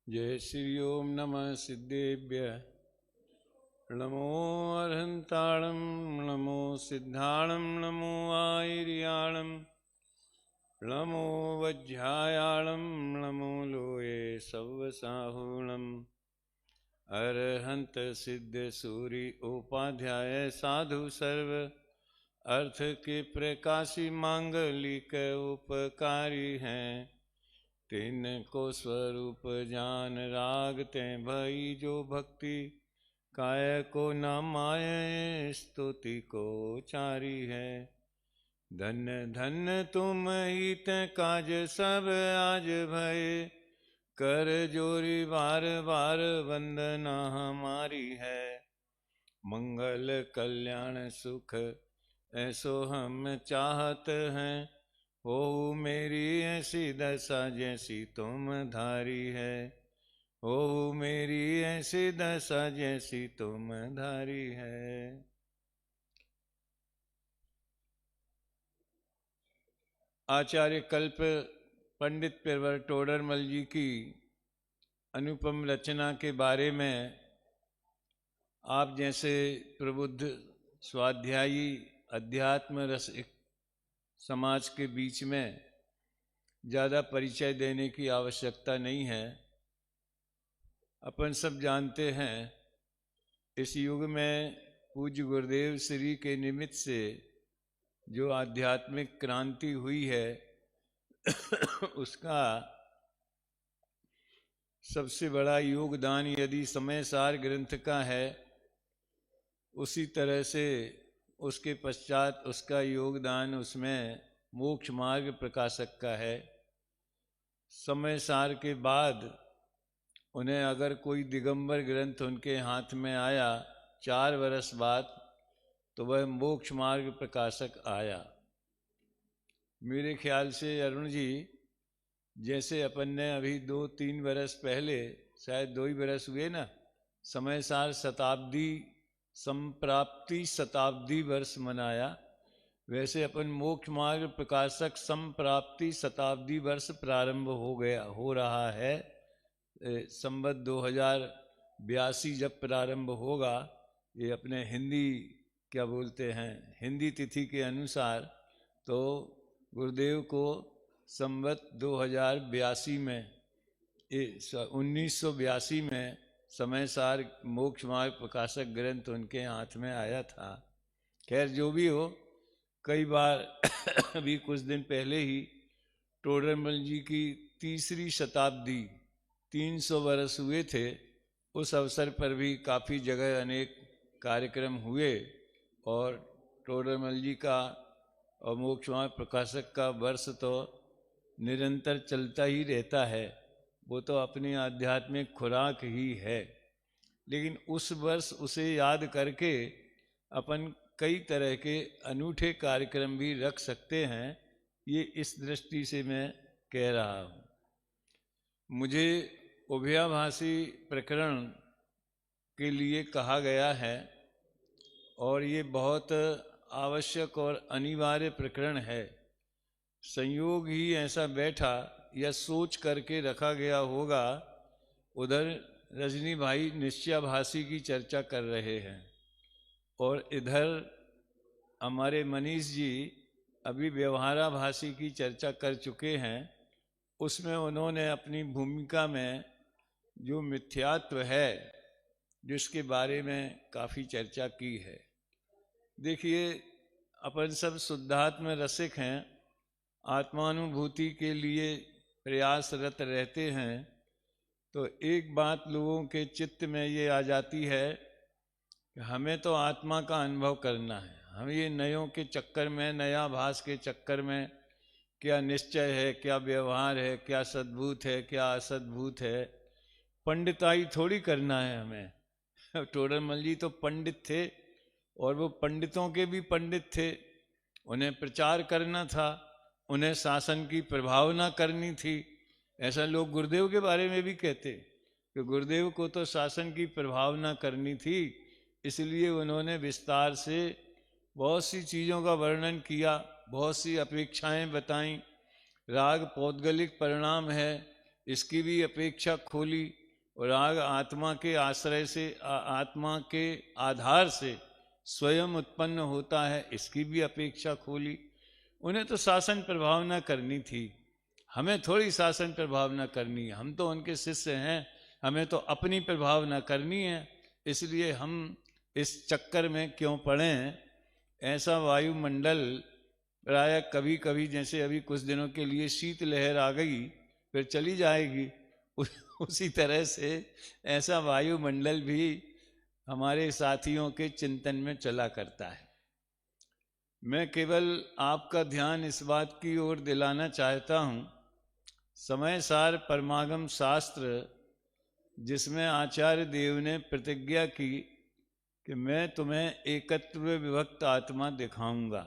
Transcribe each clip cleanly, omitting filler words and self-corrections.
जय श्री ओम नमः सिद्धेभ्य नमो अर्हन्ताणं नमो सिद्धाणं नमो आयर्याणं नमो वज्रायाणं नमो लोये सव्वसाहूणम् अरहंत सिद्ध सूरि उपाध्याय साधु सर्व अर्थ के प्रकाशी मांगलिक उपकारी हैं। तीन को स्वरूप जान राग ते भई जो भक्ति काय को न माय स्तुति को चारी है। धन्य धन्य तुम ही ते काज सब आज भय कर जोरी बार बार वंदना हमारी है। मंगल कल्याण सुख ऐसो हम चाहत हैं हो मेरी ऐसी दशा जैसी तुम धारी है। हो मेरी ऐसी दशा जैसी तुम धारी है। आचार्य कल्प पंडित पेरवर टोडरमल जी की अनुपम रचना के बारे में आप जैसे प्रबुद्ध स्वाध्यायी अध्यात्म रसिक समाज के बीच में ज़्यादा परिचय देने की आवश्यकता नहीं है। अपन सब जानते हैं इस युग में पूज्य गुरुदेव श्री के निमित्त से जो आध्यात्मिक क्रांति हुई है उसका सबसे बड़ा योगदान यदि समय सार ग्रंथ का है, उसी तरह से उसके पश्चात उसका योगदान उसमें मोक्ष मार्ग प्रकाशक का है। समय सार के बाद उन्हें अगर कोई दिगंबर ग्रंथ उनके हाथ में आया 4 वर्ष बाद, तो वह मोक्ष मार्ग प्रकाशक आया। मेरे ख्याल से अरुण जी, जैसे अपन ने अभी 2-3 वर्ष पहले, शायद 2 ही वर्ष हुए ना, समय सार शताब्दी संप्राप्ति शताब्दी वर्ष मनाया, वैसे अपन मोक्ष मार्ग प्रकाशक संप्राप्ति शताब्दी वर्ष प्रारंभ हो रहा है। संवत 2082 जब प्रारंभ होगा, ये अपने हिंदी क्या बोलते हैं, हिंदी तिथि के अनुसार, तो गुरुदेव को संवत 2082 में 1982 में समय सार मोक्ष मार्ग प्रकाशक ग्रंथ उनके हाथ में आया था। खैर जो भी हो, कई बार अभी कुछ दिन पहले ही टोडरमल जी की 3री शताब्दी 300 वर्ष हुए थे। उस अवसर पर भी काफ़ी जगह अनेक कार्यक्रम हुए और टोडरमल जी का और मोक्ष मार्ग प्रकाशक का वर्ष तो निरंतर चलता ही रहता है, वो तो अपनी आध्यात्मिक खुराक ही है। लेकिन उस वर्ष उसे याद करके अपन कई तरह के अनूठे कार्यक्रम भी रख सकते हैं, ये इस दृष्टि से मैं कह रहा हूँ। मुझे उभयाभासी प्रकरण के लिए कहा गया है और ये बहुत आवश्यक और अनिवार्य प्रकरण है। संयोग ही ऐसा बैठा या सोच करके रखा गया होगा। उधर रजनी भाई निश्चयाभासी की चर्चा कर रहे हैं और इधर हमारे मनीष जी अभी व्यवहाराभासी की चर्चा कर चुके हैं। उसमें उन्होंने अपनी भूमिका में जो मिथ्यात्व है, जिसके बारे में काफ़ी चर्चा की है। देखिए, अपन सब शुद्धात्म रसिक हैं, आत्मानुभूति के लिए प्रयासरत रहते हैं। तो एक बात लोगों के चित्त में ये आ जाती है कि हमें तो आत्मा का अनुभव करना है। हम ये नयों के चक्कर में, नया भास के चक्कर में, क्या निश्चय है, क्या व्यवहार है, क्या सद्भूत है, क्या असद्भूत है, पंडिताई थोड़ी करना है हमें। टोडरमल जी तो पंडित थे और वो पंडितों के भी पंडित थे। उन्हें प्रचार करना था, उन्हें शासन की प्रभावना करनी थी। ऐसा लोग गुरुदेव के बारे में भी कहते कि गुरुदेव को तो शासन की प्रभावना करनी थी, इसलिए उन्होंने विस्तार से बहुत सी चीज़ों का वर्णन किया, बहुत सी अपेक्षाएं बताईं। राग पौद्गलिक परिणाम है, इसकी भी अपेक्षा खोली। और राग आत्मा के आश्रय से, आत्मा के आधार से स्वयं उत्पन्न होता है, इसकी भी अपेक्षा खोली। उन्हें तो शासन प्रभावना करनी थी, हमें थोड़ी शासन प्रभावना करनी है। हम तो उनके शिष्य हैं, हमें तो अपनी प्रभावना करनी है। इसलिए हम इस चक्कर में क्यों पड़े? ऐसा वायुमंडल प्राय कभी कभी, जैसे अभी कुछ दिनों के लिए शीत लहर आ गई फिर चली जाएगी, उसी तरह से ऐसा वायुमंडल भी हमारे साथियों के चिंतन में चला करता है। मैं केवल आपका ध्यान इस बात की ओर दिलाना चाहता हूँ, समय सार परमागम शास्त्र जिसमें आचार्य देव ने प्रतिज्ञा की कि मैं तुम्हें एकत्व विभक्त आत्मा दिखाऊंगा,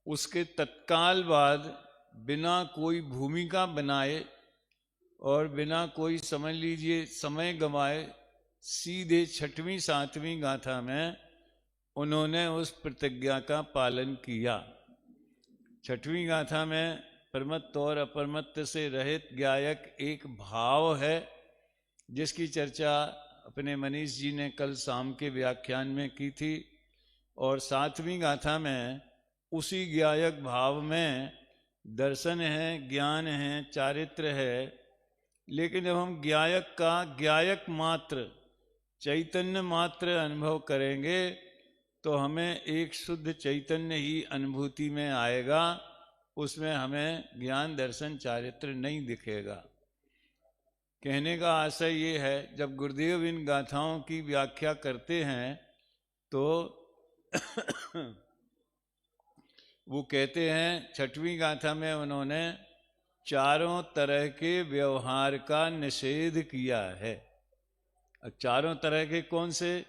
उसके तत्काल बाद बिना कोई भूमिका बनाए और बिना कोई, समझ लीजिए, समय गंवाए, सीधे 6वीं 7वीं गाथा में उन्होंने उस प्रतिज्ञा का पालन किया। 6वीं गाथा में परमत्त और अपरमत्त से रहित ज्ञायक एक भाव है, जिसकी चर्चा अपने मनीष जी ने कल शाम के व्याख्यान में की थी। और 7वीं गाथा में उसी ज्ञायक भाव में दर्शन है, ज्ञान है, चारित्र है। लेकिन जब हम ज्ञायक का ज्ञायक मात्र, चैतन्य मात्र अनुभव करेंगे तो हमें एक शुद्ध चैतन्य ही अनुभूति में आएगा, उसमें हमें ज्ञान दर्शन चारित्र नहीं दिखेगा। कहने का आशय ये है, जब गुरुदेव इन गाथाओं की व्याख्या करते हैं तो वो कहते हैं, 6वीं गाथा में उन्होंने चारों तरह के व्यवहार का निषेध किया है। चारों तरह के कौन से?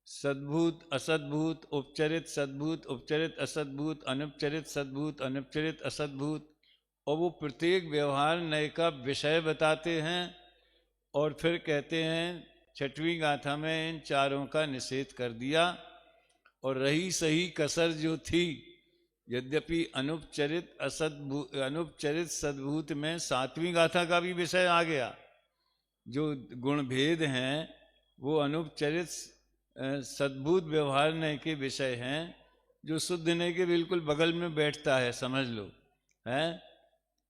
सद्भूत, असद्भूत, उपचरित सद्भूत, उपचरित असद्भूत, अनुपचरित सद्भूत, अनुपचरित असद्भूत। और वो प्रत्येक व्यवहार नए का विषय बताते हैं और फिर कहते हैं 6वीं गाथा में इन चारों का निषेध कर दिया। और रही सही कसर जो थी, यद्यपि अनुपचरित असद्भूत, अनुपचरित सद्भूत में 7वीं गाथा का भी विषय आ गया। जो गुण भेद हैं वो अनुपचरित सद्भूत व्यवहार नय के विषय हैं, जो शुद्ध नय के बिल्कुल बगल में बैठता है, समझ लो है।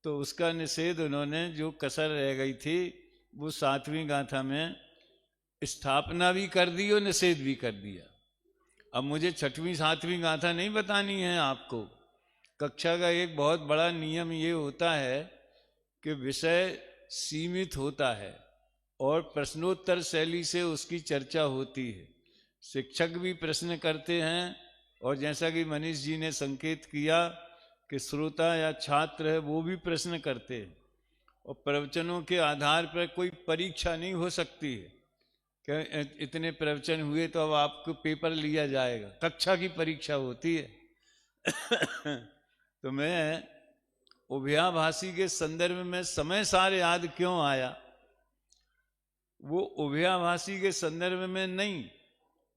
तो उसका निषेध उन्होंने, जो कसर रह गई थी वो 7वीं गाथा में स्थापना भी कर दी और निषेध भी कर दिया। अब मुझे 6वीं 7वीं गाथा नहीं बतानी है आपको। कक्षा का एक बहुत बड़ा नियम ये होता है कि विषय सीमित होता है और प्रश्नोत्तर शैली से उसकी चर्चा होती है। शिक्षक भी प्रश्न करते हैं और जैसा कि मनीष जी ने संकेत किया कि श्रोता या छात्र है वो भी प्रश्न करते हैं। और प्रवचनों के आधार पर कोई परीक्षा नहीं हो सकती है कि इतने प्रवचन हुए तो अब आपको पेपर लिया जाएगा। कक्षा की परीक्षा होती है। तो मैं उभयाभासी के संदर्भ में समय सार याद क्यों आया? वो उभयाभासी के संदर्भ में नहीं,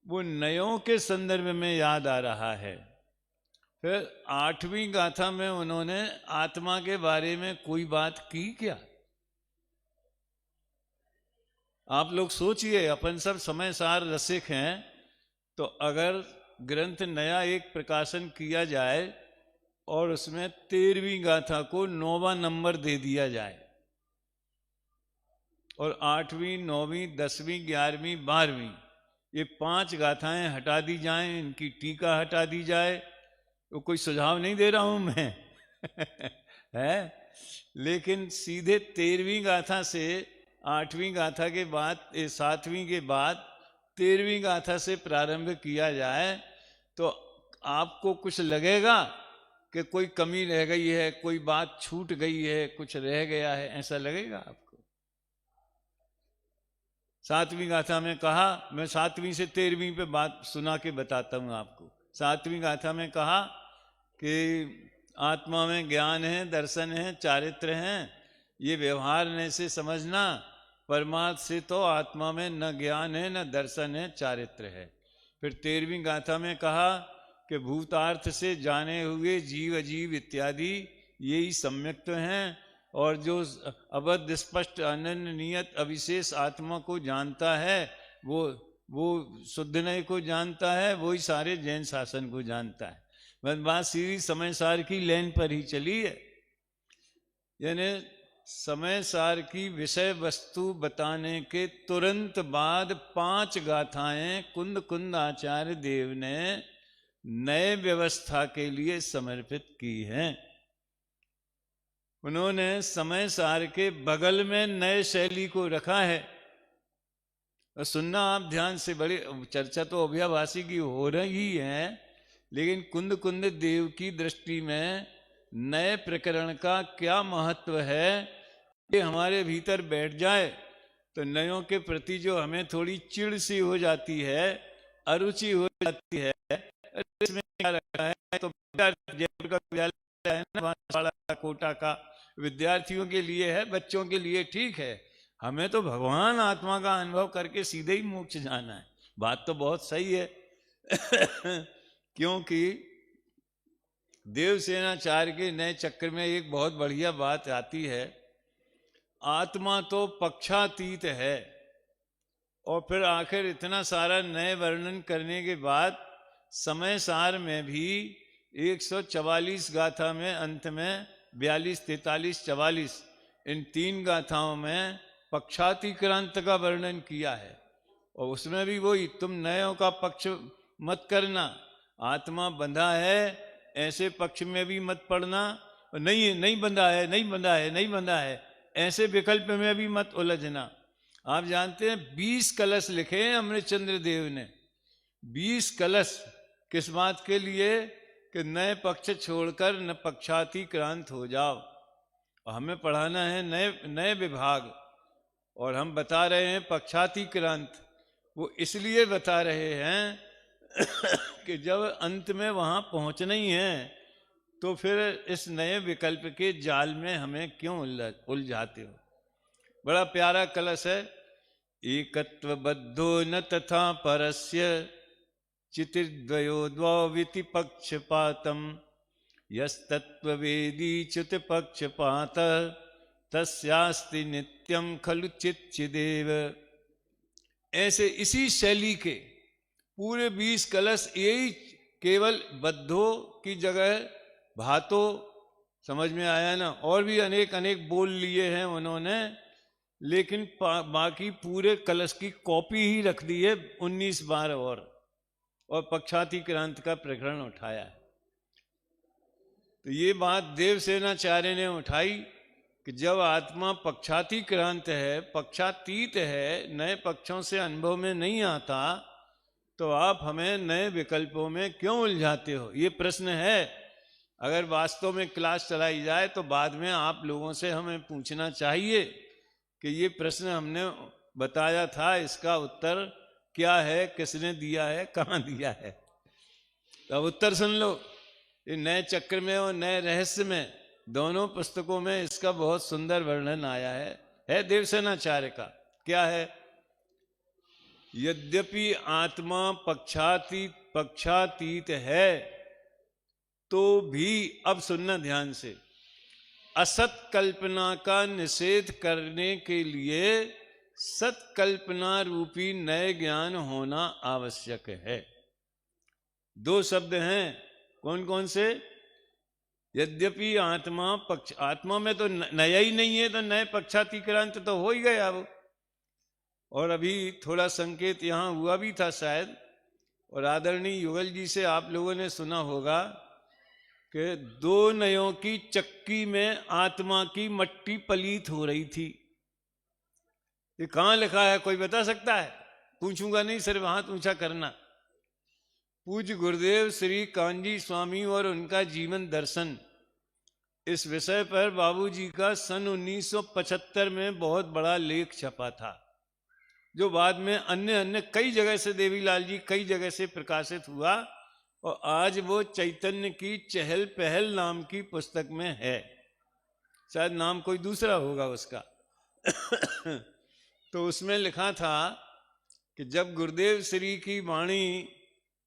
वो नयों के संदर्भ में याद आ रहा है। फिर 8वीं गाथा में उन्होंने आत्मा के बारे में कोई बात की क्या? आप लोग सोचिए, अपन सब समय सार रसिक हैं, तो अगर ग्रंथ नया एक प्रकाशन किया जाए और उसमें 13वीं गाथा को 9वां नंबर दे दिया जाए और 8वीं, 9वीं, 10वीं, 11वीं, 12वीं ये 5 गाथाएं हटा दी जाएं, इनकी टीका हटा दी जाए, तो कोई सुझाव नहीं दे रहा हूं मैं है, लेकिन सीधे 13वीं गाथा से 8वीं गाथा के बाद, 7वीं के बाद 13वीं गाथा से प्रारंभ किया जाए तो आपको कुछ लगेगा कि कोई कमी रह गई है, कोई बात छूट गई है, कुछ रह गया है, ऐसा लगेगा आपको? 7वीं गाथा में कहा, मैं 7वीं से 13वीं पे बात सुना के बताता हूं आपको। 7वीं गाथा में कहा कि आत्मा में ज्ञान है, दर्शन है, चारित्र हैं, ये व्यवहार ने से समझना। परमार्थ से तो आत्मा में न ज्ञान है, न दर्शन है, चारित्र है। फिर 13वीं गाथा में कहा कि भूतार्थ से जाने हुए जीव अजीव इत्यादि यही सम्यक्त हैं और जो अबद्ध स्पष्ट अनन्य नियत अविशेष आत्मा को जानता है, वो शुद्ध नय को जानता है, वही सारे जैन शासन को जानता है। बस बात सीधी समय सार की लाइन पर ही चली है। यानी समय सार की विषय वस्तु बताने के तुरंत बाद 5 गाथाएं कुंद कुंद आचार्य देव ने नए व्यवस्था के लिए समर्पित की हैं। उन्होंने समय सार के बगल में नए शैली को रखा है। और सुनना आप ध्यान से, बड़ी चर्चा तो अभ्याभाषी की हो रही है, लेकिन कुंद कुंद देव की दृष्टि में नए प्रकरण का क्या महत्व है, ये हमारे भीतर बैठ जाए तो नयों के प्रति जो हमें थोड़ी चिढ़ सी हो जाती है, अरुचि हो जाती है, इसमें क्या रखा है, तो जयपुर का विद्यालय है ना, बांसवाड़ा कोटा का, विद्यार्थियों के लिए है, बच्चों के लिए ठीक है। हमें तो भगवान आत्मा का अनुभव करके सीधे ही मोक्ष जाना है। बात तो बहुत सही है क्योंकि देवसेनाचार्य के नए चक्र में एक बहुत बढ़िया बात आती है, आत्मा तो पक्षातीत है। और फिर आखिर इतना सारा नए वर्णन करने के बाद समय सार में भी 144 गाथा में अंत में 42, 43, 44 इन 3 गाथाओं में पक्षातिक्रांत का वर्णन किया है। और उसमें भी वही, तुम नयों का पक्ष मत करना, आत्मा बंधा है ऐसे पक्ष में भी मत पड़ना, नहीं बंधा है, नहीं बंधा है, नहीं बंधा है ऐसे विकल्प में भी मत उलझना। आप जानते हैं 20 कलश लिखे हैं अमृतचंद्र देव ने। 20 कलश किस बात के लिए? कि नए पक्ष छोड़कर न पक्षातिक्रांत हो जाओ। और हमें पढ़ाना है नए विभाग, और हम बता रहे हैं पक्षातिक्रांत। वो इसलिए बता रहे हैं कि जब अंत में वहां पहुंचना ही है तो फिर इस नए विकल्प के जाल में हमें क्यों उलझाते हो। बड़ा प्यारा कलश है, एकत्वबद्धो न तथा परस्य चितिर्द्वयो द्वौविति पक्षपातम यस्तत्ववेदी च्युत पक्षपात तस्यास्ति नित्यम खलु चिदेव। ऐसे इसी शैली के पूरे 20 कलश यही केवल बद्धो की जगह भातो, समझ में आया ना। और भी अनेक बोल लिए हैं उन्होंने, लेकिन बाकी पूरे कलश की कॉपी ही रख दी है 19 बार और पक्षातिक्रांत का प्रकरण उठाया है। तो ये बात देवसेनाचार्य ने उठाई कि जब आत्मा पक्षातिक्रांत है, पक्षातीत है, नए पक्षों से अनुभव में नहीं आता, तो आप हमें नए विकल्पों में क्यों उलझाते हो? ये प्रश्न है। अगर वास्तव में क्लास चलाई जाए तो बाद में आप लोगों से हमें पूछना चाहिए कि ये प्रश्न हमने बताया था, इसका उत्तर क्या है, किसने दिया है, कहाँ दिया है। तो अब उत्तर सुन लो। ये नए चक्र में और नए रहस्य में दोनों पुस्तकों में इसका बहुत सुंदर वर्णन आया है देवसेनाचार्य का। क्या है? यद्यपि आत्मा पक्षातीत है तो भी, अब सुनना ध्यान से, असत कल्पना का निषेध करने के लिए सत्कल्पना रूपी नए ज्ञान होना आवश्यक है। 2 शब्द हैं, कौन कौन से? यद्यपि आत्मा में तो नया ही नहीं है, तो नए पक्षातिक्रांत तो हो ही गया वो। और अभी थोड़ा संकेत यहां हुआ भी था शायद, और आदरणीय युगल जी से आप लोगों ने सुना होगा कि 2 नयों की चक्की में आत्मा की मट्टी पलीत हो रही थी। ये कहां लिखा है, कोई बता सकता है? पूछूंगा नहीं, सिर्फ हाथ ऊंचा करना। पूज्य गुरुदेव श्री कांजी स्वामी और उनका जीवन दर्शन, इस विषय पर बाबूजी का सन 1975 में बहुत बड़ा लेख छपा था, जो बाद में अन्य कई जगह से, देवीलाल जी कई जगह से प्रकाशित हुआ, और आज वो चैतन्य की चहल पहल नाम की पुस्तक में है। शायद नाम कोई दूसरा होगा उसका तो उसमें लिखा था कि जब गुरुदेव श्री की वाणी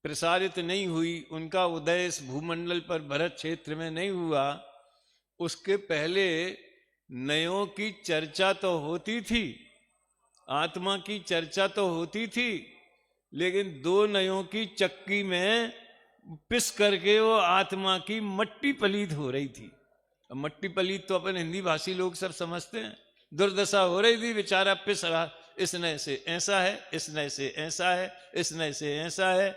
प्रसारित नहीं हुई, उनका उदय इस भूमंडल पर भरत क्षेत्र में नहीं हुआ, उसके पहले नयों की चर्चा तो होती थी, आत्मा की चर्चा तो होती थी, लेकिन दो नयों की चक्की में पिस करके वो आत्मा की मट्टी पलीत हो रही थी। अब मट्टी पलीत तो अपन हिंदी भाषी लोग सब समझते हैं। दुर्दशा हो रही थी, बेचारा पिस रहा, इस नए से ऐसा है, इस नए से ऐसा है, इस नए से ऐसा है।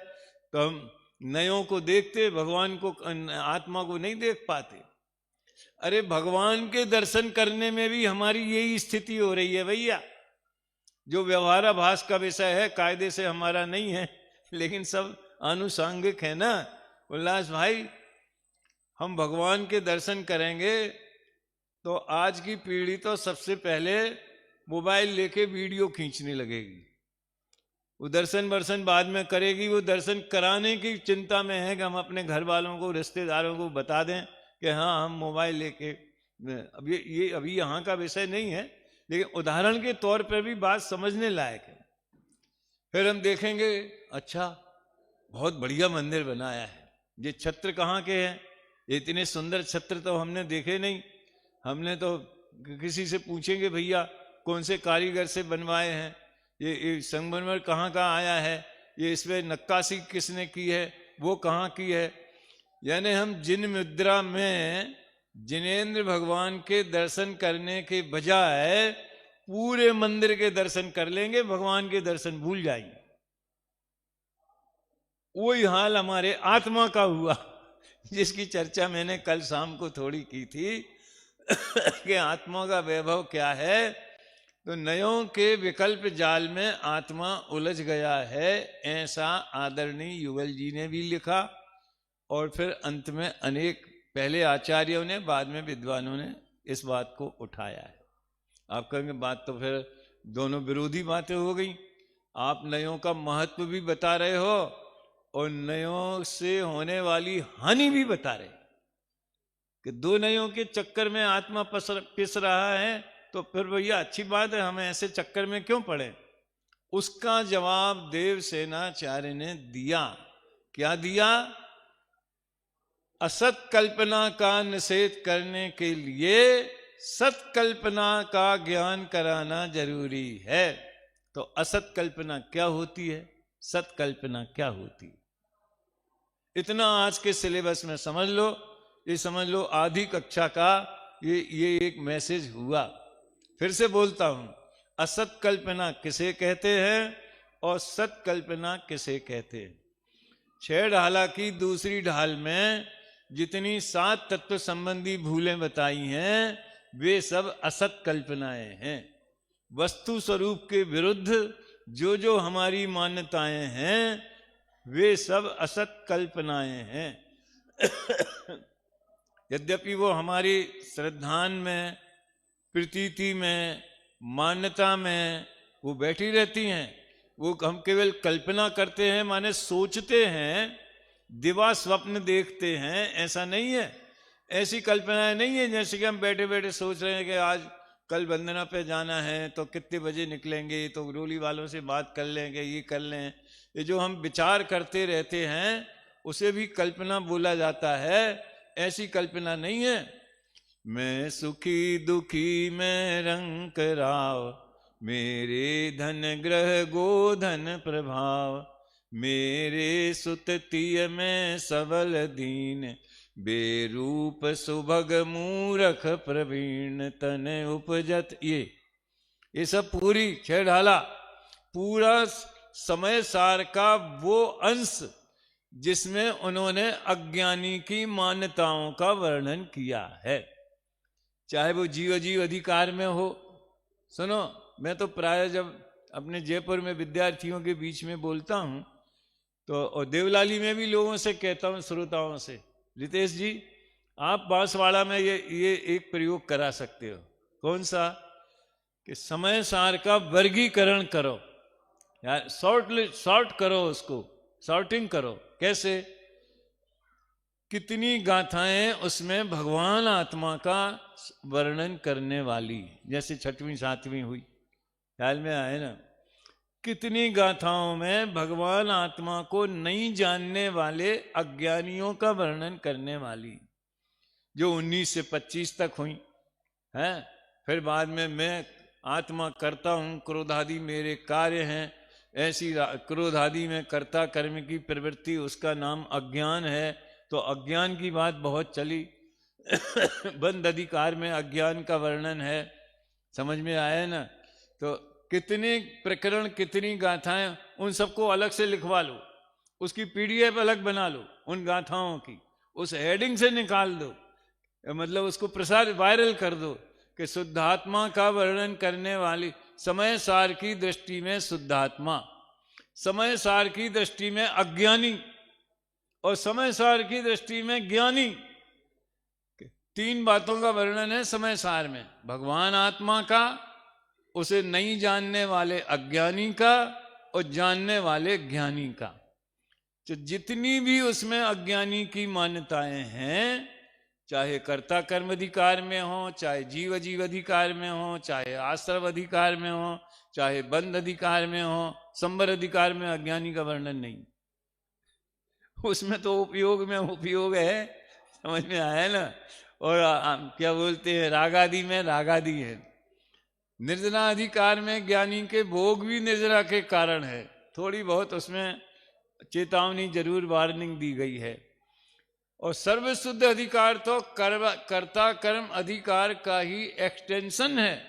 तो हम नयों को देखते, भगवान को, आत्मा को नहीं देख पाते। अरे भगवान के दर्शन करने में भी हमारी यही स्थिति हो रही है भैया। जो व्यवहाराभास का विषय है, कायदे से हमारा नहीं है, लेकिन सब आनुषांगिक है ना। उल्लास भाई, हम भगवान के दर्शन करेंगे तो आज की पीढ़ी तो सबसे पहले मोबाइल लेके वीडियो खींचने लगेगी। वो दर्शन वर्शन बाद में करेगी, वो दर्शन कराने की चिंता में है कि हम अपने घर वालों को, रिश्तेदारों को बता दें कि हाँ हम मोबाइल लेके। अब ये अभी यहाँ का विषय नहीं है, लेकिन उदाहरण के तौर पर भी बात समझने लायक है। फिर हम देखेंगे, अच्छा बहुत बढ़िया मंदिर बनाया है, ये छत्र कहाँ के हैं, इतने सुंदर छत्र तो हमने देखे नहीं। हमने तो किसी से पूछेंगे, भैया कौन से कारीगर से बनवाए हैं, ये संगमरमर कहाँ का आया है, ये इसमें नक्काशी किसने की है, वो कहाँ की है। यानी हम जिन मुद्रा में जिनेंद्र भगवान के दर्शन करने के बजाय पूरे मंदिर के दर्शन कर लेंगे, भगवान के दर्शन भूल जाएंगे। वही हाल हमारे आत्मा का हुआ, जिसकी चर्चा मैंने कल शाम को थोड़ी की थी कि आत्मा का वैभव क्या है। तो नयों के विकल्प जाल में आत्मा उलझ गया है, ऐसा आदरणीय युगल जी ने भी लिखा। और फिर अंत में अनेक पहले आचार्यों ने, बाद में विद्वानों ने इस बात को उठाया है। आप कहेंगे बात तो फिर दोनों विरोधी बातें हो गई। आप नयों का महत्व भी बता रहे हो और नयों से होने वाली हानि भी बता रहे कि दो नयों के चक्कर में आत्मा पिस रहा है। तो फिर भैया अच्छी बात है, हमें ऐसे चक्कर में क्यों पड़े। उसका जवाब देवसेनाचार्य ने दिया। क्या दिया? असत कल्पना का निषेध करने के लिए सत कल्पना का ज्ञान कराना जरूरी है। तो असत कल्पना क्या होती है, सत कल्पना क्या होती है, इतना आज के सिलेबस में समझ लो। ये समझ लो आधी कक्षा का ये एक मैसेज हुआ। फिर से बोलता हूं, असत कल्पना किसे कहते हैं और सत कल्पना किसे कहते हैं। 6 ढाला की दूसरी ढाल में जितनी 7 तत्व संबंधी भूलें बताई हैं, वे सब असत कल्पनाएं हैं। वस्तु स्वरूप के विरुद्ध जो जो हमारी मान्यताएं हैं, वे सब असत कल्पनाएं हैं। यद्यपि वो हमारी श्रद्धान में, प्रतीति में, मान्यता में वो बैठी रहती हैं, वो हम केवल कल्पना करते हैं, माने सोचते हैं, दिवा स्वप्न देखते हैं, ऐसा नहीं है। ऐसी कल्पनाएं नहीं है जैसे कि हम बैठे बैठे सोच रहे हैं कि आज कल वंदना पे जाना है तो कितने बजे निकलेंगे, तो रोली वालों से बात कर लेंगे, ये कर लें। ये जो हम विचार करते रहते हैं उसे भी कल्पना बोला जाता है। ऐसी कल्पना नहीं है। मैं सुखी दुखी मैं रंक राव, मेरे धन ग्रह गोधन प्रभाव, मेरे सुततिय में सबल दीन, बेरूप सुभग मूरख प्रवीण तन उपजत। ये सब पूरी 6 ढाला, पूरा समय सार का वो अंश जिसमें उन्होंने अज्ञानी की मान्यताओं का वर्णन किया है, चाहे वो जीव जीव अधिकार में हो। सुनो, मैं तो प्राय जब अपने जयपुर में विद्यार्थियों के बीच में बोलता हूं तो, और देवलाली में भी लोगों से कहता हूं, श्रोताओं से, रितेश जी आप बांसवाड़ा में ये एक प्रयोग करा सकते हो। कौन सा? कि समय सार का वर्गीकरण करो यार, सॉर्ट करो, उसको सॉर्टिंग करो। कैसे? कितनी गाथाएं उसमें भगवान आत्मा का वर्णन करने वाली, जैसे 6वीं 7वीं हुई, ख्याल में आए ना। कितनी गाथाओं में भगवान आत्मा को नहीं जानने वाले अज्ञानियों का वर्णन करने वाली, जो 19 से 25 तक हुई हैं। फिर बाद में मैं आत्मा करता हूँ, क्रोधादि मेरे कार्य हैं, ऐसी क्रोधादि में कर्ता कर्म की प्रवृत्ति, उसका नाम अज्ञान है। तो अज्ञान की बात बहुत चली। बंध अधिकार में अज्ञान का वर्णन है, समझ में आया ना। तो कितने प्रकरण, कितनी गाथाएं, उन सबको अलग से लिखवा लो, उसकी पीडीएफ अलग बना लो, उन गाथाओं की उस हेडिंग से निकाल दो, मतलब उसको प्रसार वायरल कर दो कि शुद्धात्मा का वर्णन करने वाली, समय सार की दृष्टि में शुद्धात्मा, समय सार की दृष्टि में अज्ञानी और समय सार की दृष्टि में ज्ञानी, तीन बातों का वर्णन है समय सार में। भगवान आत्मा का, उसे नहीं जानने वाले अज्ञानी का, और जानने वाले ज्ञानी का। तो जितनी भी उसमें अज्ञानी की मान्यताएं हैं, चाहे कर्ता कर्म अधिकार में हो, चाहे जीव अजीव अधिकार में हो, चाहे आश्रव अधिकार में हो, चाहे बंध अधिकार में हो, संबर अधिकार में अज्ञानी का वर्णन नहीं। उसमें तो उपयोग में उपयोग है, समझ में आया ना। और क्या बोलते हैं, रागादि में रागादि है। निर्जना अधिकार में ज्ञानी के भोग भी निर्जना के कारण है, थोड़ी बहुत उसमें चेतावनी जरूर, वार्निंग दी गई है। और सर्वशुद्ध अधिकार तो कर्ता कर्म अधिकार का ही एक्सटेंशन है,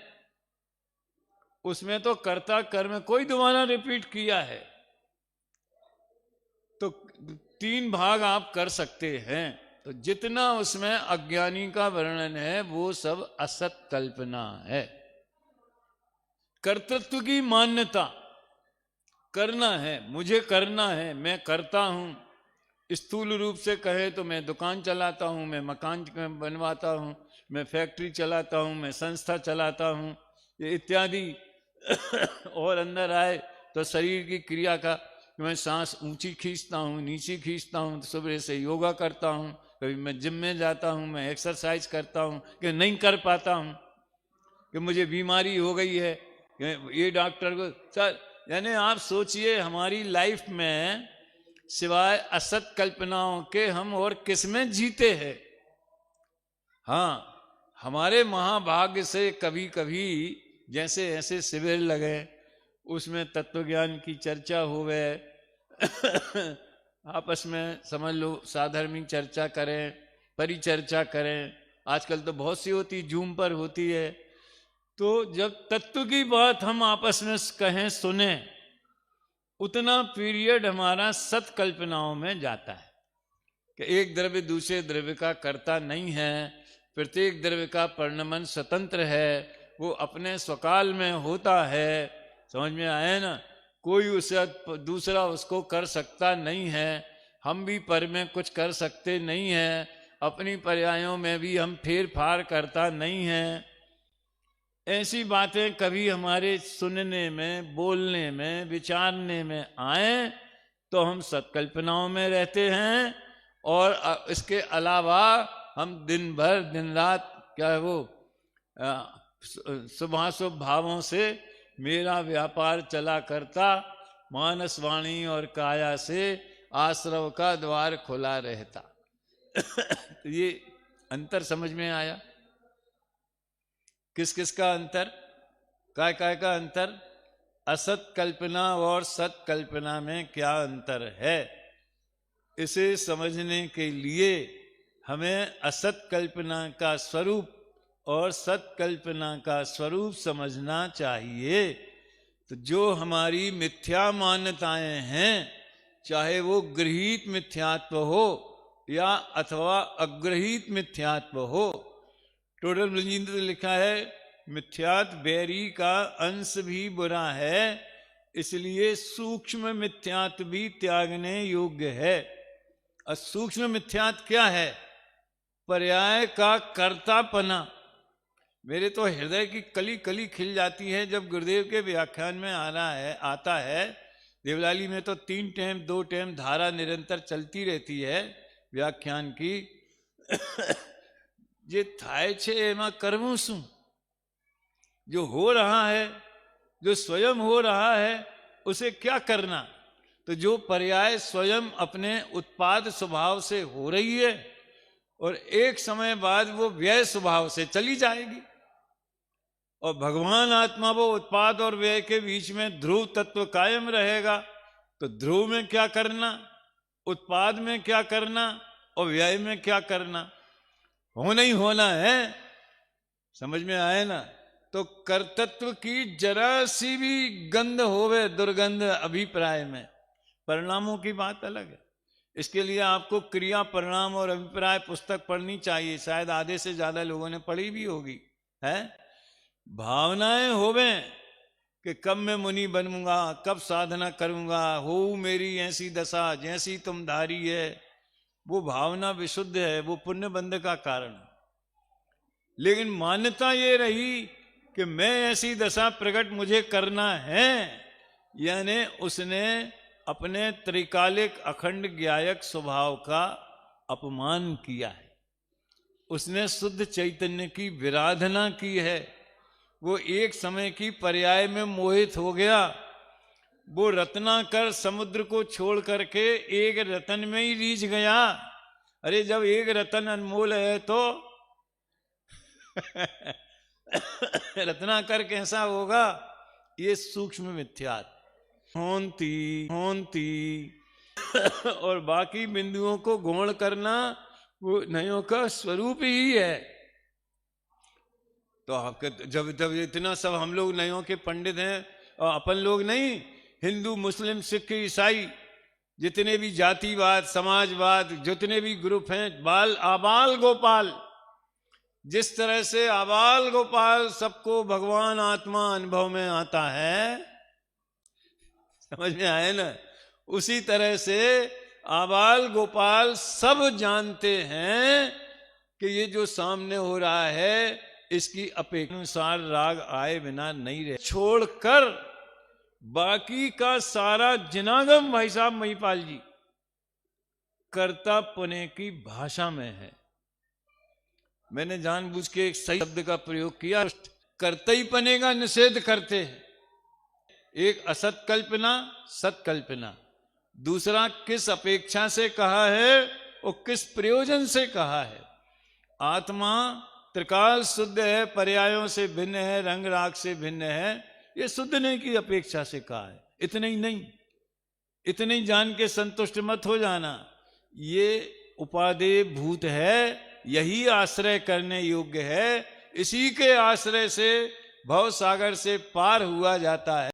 उसमें तो कर्ता कर्म कोई दोबारा रिपीट किया है। तो तीन भाग आप कर सकते हैं। तो जितना उसमें अज्ञानी का वर्णन है वो सब असत कल्पना है। कर्तृत्व की मान्यता, करना है, मुझे करना है, मैं करता हूं। स्थूल रूप से कहे तो मैं दुकान चलाता हूं, मैं मकान बनवाता हूं, मैं फैक्ट्री चलाता हूं, मैं संस्था चलाता हूं, ये इत्यादि। और अंदर आए तो शरीर की क्रिया का, मैं सांस ऊंची खींचता हूं, नीची खींचता हूं, तो सुबह से योगा करता हूं, कभी मैं जिम में जाता हूं, मैं एक्सरसाइज करता हूं, कि नहीं कर पाता हूं, कि मुझे बीमारी हो गई है, ये डॉक्टर को। सर यानी आप सोचिए, हमारी लाइफ में सिवाय असत कल्पनाओं के हम और किसमें जीते हैं। हाँ, हमारे महाभाग्य से कभी कभी जैसे ऐसे शिविर लगे, उसमें तत्व ज्ञान की चर्चा हुए, आपस में समझ लो साधर्मिक चर्चा करें, परिचर्चा करें, आजकल तो बहुत सी होती, जूम पर होती है। तो जब तत्व की बात हम आपस में कहें, सुने, उतना पीरियड हमारा सत कल्पनाओं में जाता है कि एक द्रव्य दूसरे द्रव्य का कर्ता नहीं है, प्रत्येक द्रव्य का परिणमन स्वतंत्र है, वो अपने स्वकाल में होता है। समझ में आया ना। कोई उसे दूसरा उसको कर सकता नहीं है, हम भी पर में कुछ कर सकते नहीं हैं, अपनी पर्यायों में भी हम फेर फार करता नहीं है। ऐसी बातें कभी हमारे सुनने में, बोलने में, विचारने में आए तो हम सत्कल्पनाओं में रहते हैं। और इसके अलावा हम दिन भर दिन रात, क्या है वो, शुभाशुभ भावों से मेरा व्यापार चला करता, मानस वाणी और काया से आश्रव का द्वार खुला रहता। तो ये अंतर समझ में आया। किस किस का अंतर, काय काय का अंतर, असत कल्पना और सत कल्पना में क्या अंतर है, इसे समझने के लिए हमें असत कल्पना का स्वरूप और सत कल्पना का स्वरूप समझना चाहिए। तो जो हमारी मिथ्या मान्यताएं हैं, चाहे वो गृहीत मिथ्यात्व हो या अथवा अग्रहीत मिथ्यात्व हो, टोटल ब्रजेंद्र ने लिखा है, मिथ्यात्व बैरी का अंश भी बुरा है, इसलिए सूक्ष्म मिथ्यात्व भी त्यागने योग्य है। और सूक्ष्म मिथ्यात्व क्या है? पर्याय का कर्तापना। मेरे तो हृदय की कली कली खिल जाती है जब गुरुदेव के व्याख्यान में आता है। देवलाली में तो 3 टाइम 2 टाइम धारा निरंतर चलती रहती है व्याख्यान की। जे थाय छे एमा करवुं शुं, जो हो रहा है, जो स्वयं हो रहा है, उसे क्या करना। तो जो पर्याय स्वयं अपने उत्पाद स्वभाव से हो रही है और एक समय बाद वो व्यय स्वभाव से चली जाएगी। और भगवान आत्मा वो उत्पाद और व्यय के बीच में ध्रुव तत्व कायम रहेगा। तो ध्रुव में क्या करना, उत्पाद में क्या करना और व्यय में क्या करना, होना ही होना है। समझ में आए ना। तो कर्तृत्व की जरा सी भी गंध होवे, दुर्गंध अभिप्राय में, परिणामों की बात अलग है। इसके लिए आपको क्रिया, परिणाम और अभिप्राय पुस्तक पढ़नी चाहिए। शायद आधे से ज्यादा लोगों ने पढ़ी भी होगी। है भावनाएं होवे कि कब मैं मुनि बनूंगा, कब साधना करूंगा, हो मेरी ऐसी दशा जैसी तुम धारी है, वो भावना विशुद्ध है, वो पुण्य बंध का कारण। लेकिन मान्यता ये रही कि मैं ऐसी दशा प्रकट मुझे करना है, यानी उसने अपने त्रिकालिक अखंड ज्ञायक स्वभाव का अपमान किया है। उसने शुद्ध चैतन्य की विराधना की है। वो एक समय की पर्याय में मोहित हो गया। वो रत्नाकर समुद्र को छोड़ करके एक रतन में ही रीझ गया। अरे जब एक रतन अनमोल है तो रत्नाकर कैसा होगा, ये सूक्ष्म मिथ्यात्व होंती और बाकी बिंदुओं को गौण करना वो नयों का स्वरूप ही है। तो आपके जब जब इतना सब हम लोग नयों के पंडित हैं, और अपन लोग नहीं, हिंदू मुस्लिम सिख ईसाई जितने भी जातिवाद समाजवाद जितने भी ग्रुप हैं, बाल आबाल गोपाल, जिस तरह से आबाल गोपाल सबको भगवान आत्मा अनुभव में आता है, समझ में आए ना, उसी तरह से आबाल गोपाल सब जानते हैं कि ये जो सामने हो रहा है इसकी अपेक्षा अनुसार राग आए बिना नहीं रहे। छोड़कर बाकी का सारा जिनागम भाई साहब महिपाल जी कर्ता पुण्य की भाषा में है। मैंने जानबूझ के एक सही शब्द का प्रयोग किया, कर्ता ही पने का निषेध करते हैं। एक असत कल्पना, सत कल्पना, दूसरा किस अपेक्षा से कहा है और किस प्रयोजन से कहा है। आत्मा त्रिकाल शुद्ध है, पर्यायों से भिन्न है, रंग राग से भिन्न है, ये शुद्धने की अपेक्षा से कहा है। इतने ही नहीं, इतने ही जान के संतुष्ट मत हो जाना, ये उपादेय भूत है, यही आश्रय करने योग्य है, इसी के आश्रय से भव सागर से पार हुआ जाता है।